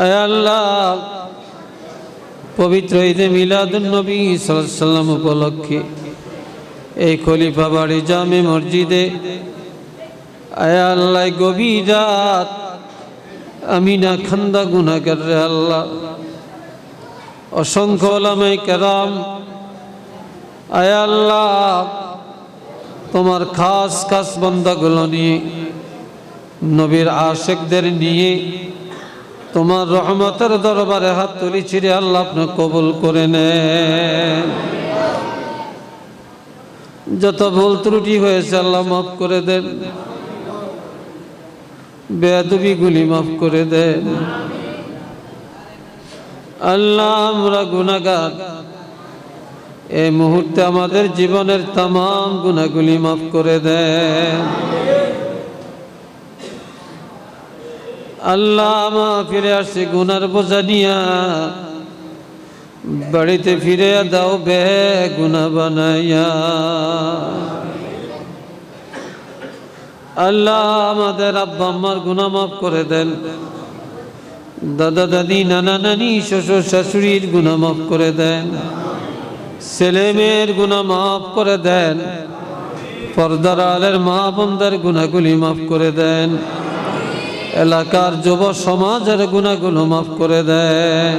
আয় আল্লাহ, পবিত্র ঈদে মিলাদুন নবী সাল্লাল্লাহু আলাইহি ওয়াসাল্লাম উপলক্ষে এই খলিফা বাড়ি জামে মসজিদে আয় আল্লাহ গভীর রাত আমি না খান্দা গুনাহগার রে আল্লাহ, অসংখ্য ওলামায়ে কেরাম আয় আল্লাহ তোমার খাস খাস বান্দাগুলো নিয়ে, নবীর আশিকদের নিয়ে তোমার রহমতের দরবারে হাত তুলেছি রে আল্লাহ, আপনি কবুল করে নেন। যত ভুল ত্রুটি হয়েছে আল্লাহ মাফ করে দেন, বেয়াদবিগুলি মাফ করে দেন। আল্লাহ আমরা গুনাহগার, এই মুহূর্তে আমাদের জীবনের तमाम গুনাহগুলি মাফ করে দেন। আল্লাহ আমা ফিরে আসছে গুনার বোঝা নিয়া, বাড়িতে ফিরে দাও বে গুনাহ বানাইয়া। আল্লাহ আমাদের আব্বা আম্মার গুনাহ মাফ করে দেন, দাদা দাদি নানা নানি শ্বশুর শাশুড়ির গুনাহ মাফ করে দেন, ছেলে মেয়ের গুনাহ মাফ করে দেন, পর্দার আলের মা বোনদের গুনাহগুলি মাফ করে দেন, এলাকার যুব সমাজের গুনাহগুলো মাফ করে দেন,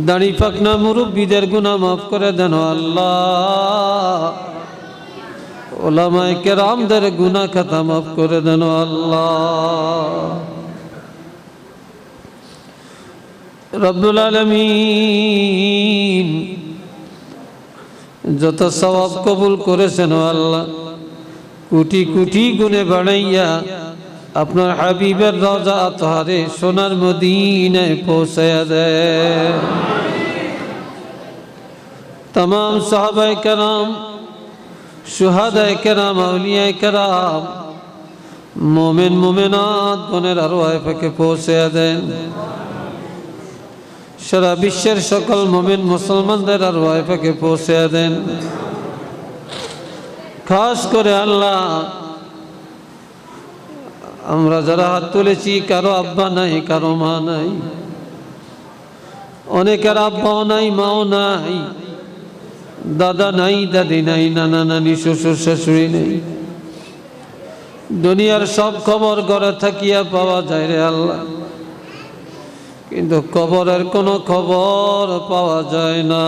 দাড়ি পাকনা মুরব্বীদের গুনাহ মাফ করে দেন আল্লাহ, ওলামায়ে কেরামদের গুনাহ খাতা মাফ করে দেন আল্লাহ। রব্বুল আলামিন যত সওয়াব কবুল করেছেন আল্লাহ, কোটি কোটি গুণে বাড়াইয়া আপনার হাবিবের রওজা আতহারে সোনার মদিনায় পৌঁছায়া দেন। तमाम সাহাবায়ে কেরাম, শুহাদায়ে কেরাম, আউলিয়ায়ে কেরাম, মুমিন মুমিনাত গণের আরওয়ায়ে পাকে পৌঁছায়া দেন। সারা বিশ্বের সকল মুমিন মুসলমানদের আরওয়ায়ে পাকে পৌঁছায়া দেন। খাস করে আল্লাহ আমরা যারা হাত তুলেছি, কারো আব্বা নাই, কারো মা নাই, অনেকের আব্বাও নাই, মাও নাই, দাদা নাই, দাদি নাই, নানা নানি শ্বশুর শাশুড়ি নেই। দুনিয়ার সব খবর ঘরে থাকিয়া পাওয়া যায় রে আল্লাহ, কিন্তু কবরের কোনো খবর পাওয়া যায় না।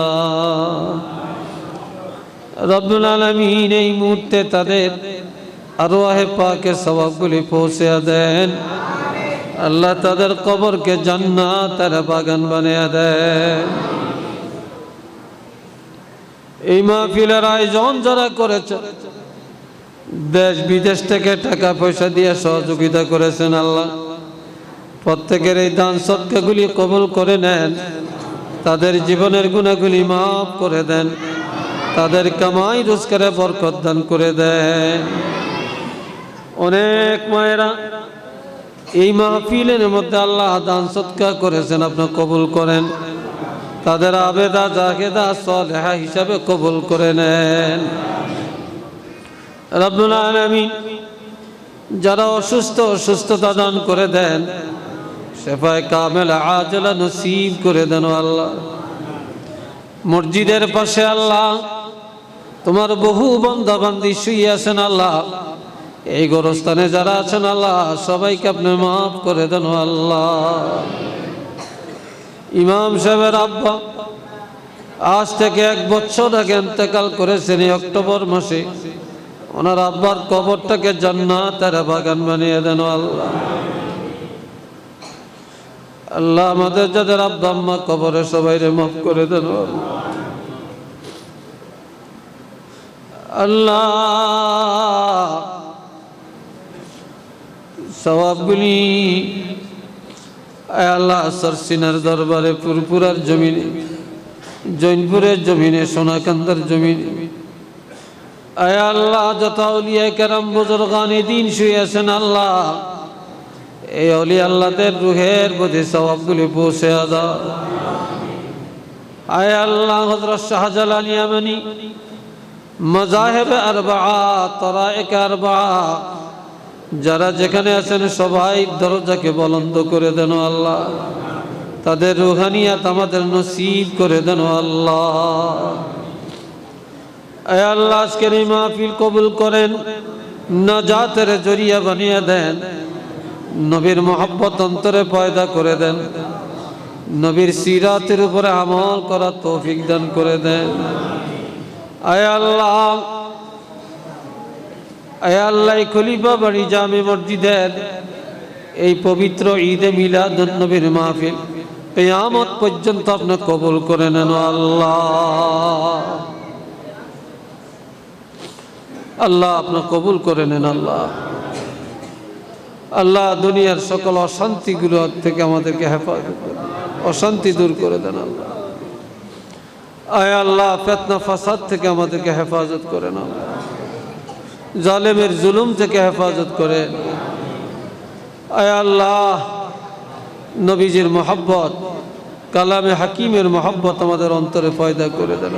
রব্বুল আলামিন এই মুহূর্তে তাদের আরওয়াহে পাকে সওয়াবগুলি পৌঁছে দেন আল্লাহ, তাদের কবরকে জান্নাতের বাগান বানিয়ে দেন। এই মাহফিলের আয়োজন যারা করেছে, দেশ বিদেশ থেকে টাকা পয়সা দিয়ে সহযোগিতা করেছেন আল্লাহ, প্রত্যেকের এই দান সদকাগুলি কবুল করে নেন, তাদের জীবনের গুনাহগুলি মাফ করে দেন, তাদের কামাই রোজগারে বরকত দান করে দেন। অনেক মায়েরা এই মাহফিলের মধ্যে আল্লাহ দান সদকা করেছেন, আপনি কবুল করেন, তাদের আবেদা জাহেদা সালেহা হিসাবে কবুল করে নেন। রব্বুল আলামিন যারা অসুস্থ, সুস্থতা দান করে দেন, শেফায়ে কামেল আজলা নসিব করে দেন আল্লাহ। মসজিদের পাশে আল্লাহ তোমার বহু বান্দা বান্দি শুয়ে আছেন আল্লাহ, এই গোরস্থানে যারা আছেন আল্লাহ সবাইকে আপনি মাফ করে দেন আল্লাহ। ইমাম সাহেবের আব্বা আজ থেকে 1 বছর আগে ইন্তেকাল করেছেন, এই অক্টোবর মাসে। ওনার আব্বার কবরটাকে জান্নাতের বাগান বানিয়ে দেন আল্লাহ। আল্লাহ আমাদের যাদের আব্বা আম্মা কবরে সবাইরে মাফ করে দেন আল্লাহ। সওয়াবগুলি আল্লাহ সরসিনার দরবারে, পুরপুরার জমিনে, জৈনপুরের জমিনে, সোনাকান্দার জমিনে, আয় আল্লাহ যত আউলিয়া কেরাম বুজুর্গানে দ্বীন শুয়ে আছেন আল্লাহ, এই আউলিয়া আল্লাহদের রুহের প্রতি সওয়াবগুলি পৌঁছে দাও। আয় আল্লাহ হযরত শাহজালাল ইয়ামানি, মাযাহিব আরবাআ, তরায়েক আরবাআ, যারা যেখানে আছেন সবাই দরজাকে বলন্দ করে দেন আল্লাহ, তাদের রুহানিয়াত আমাদের নসিব করে দেন আল্লাহ। আয় আল্লাহ, আজকের এই মাহফিল কবুল করেন, নাজাতের জরিয়া বানিয়ে দেন, নবীর মোহাব্বত অন্তরে পয়দা করে দেন, নবীর সিরাতের উপরে আমল করার তৌফিক দান করে দেন। আয় আল্লাহ, আয় আল্লাহ, খলিফা বাড়ি জামে মসজিদের এই পবিত্র ঈদে মিলাদুন নবীর মাহফিল কিয়ামত পর্যন্ত আপনি কবুল করে নেন আল্লাহ। আল্লাহ আপনি কবুল করে নেন আল্লাহ। আল্লাহ দুনিয়ার সকল অশান্তিগুলো থেকে আমাদেরকে হেফাজত করেন, অশান্তি দূর করে দেন আল্লাহ। আয় আল্লাহ, ফিতনা ফাসাদ থেকে আমাদেরকে হেফাজত করেন আল্লাহ, জালেমের জুলুম থেকে হেফাজত করেন। আয় আল্লাহ, নবীজির মোহাব্বত, কালামে হাকিমের মোহাব্বত আমাদের অন্তরে পয়দা করে দেন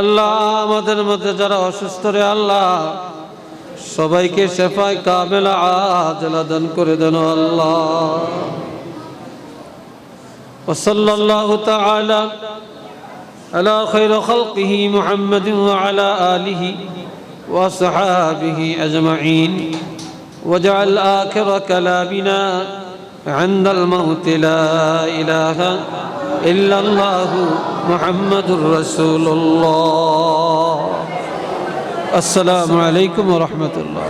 আল্লাহ। আমাদের মধ্যে যারা অসুস্থ রে আল্লাহ, সবাইকে শেফায়ে কামেলা আজলা দান করে দেন আল্লাহ। ওয়া সাল্লাল্লাহু তাআলা আলা খায়রি খালকিহি মুহাম্মাদিন ওয়া আলা আলিহি ওয়া সাহাবিহি আজমাইন। ওয়াজআল আখিরা কালামিনা ইনদাল মাউত লা ইলাহা ইল্লাল্লাহু মুহাম্মাদুর রাসূলুল্লাহ। আসসালামু আলাইকুম ওয়া রাহমাতুল্লাহ।